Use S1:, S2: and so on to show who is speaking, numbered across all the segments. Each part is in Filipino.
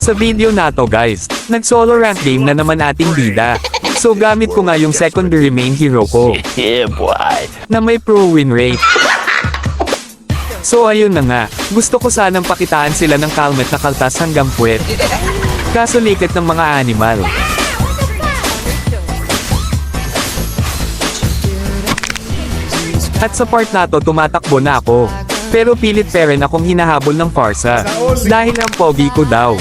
S1: Sa video na to guys, nag-solo rank game na naman ating bida. So gamit ko nga yung secondary main hero ko,
S2: Yeah, boy.
S1: na may pro win rate. So ayun na nga, gusto ko sanang pakitaan sila ng kalmet na kaltas hanggang puwet. Kaso likat ng mga animal. At sa part na to tumatakbo na ako. Pero pilit pa rin akong hinahabol ng Farsa. Dahil ang pogi ko daw.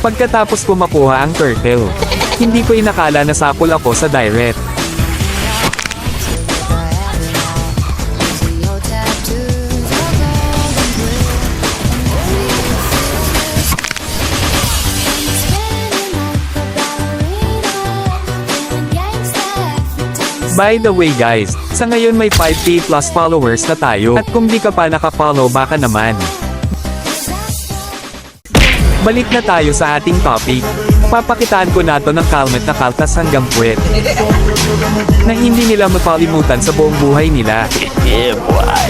S1: Pagkatapos ko makuha ang turtle, hindi ko inakala na sapol ako sa direct. By the way guys, sa ngayon may 5k plus followers na tayo. At kung di ka pa naka-follow baka naman. Balik na tayo sa ating topic. Papakitaan ko na to ng kalmet na kaltas hanggang puwet. Na hindi nila mapalimutan sa buong buhay nila.
S2: Yeah, boy.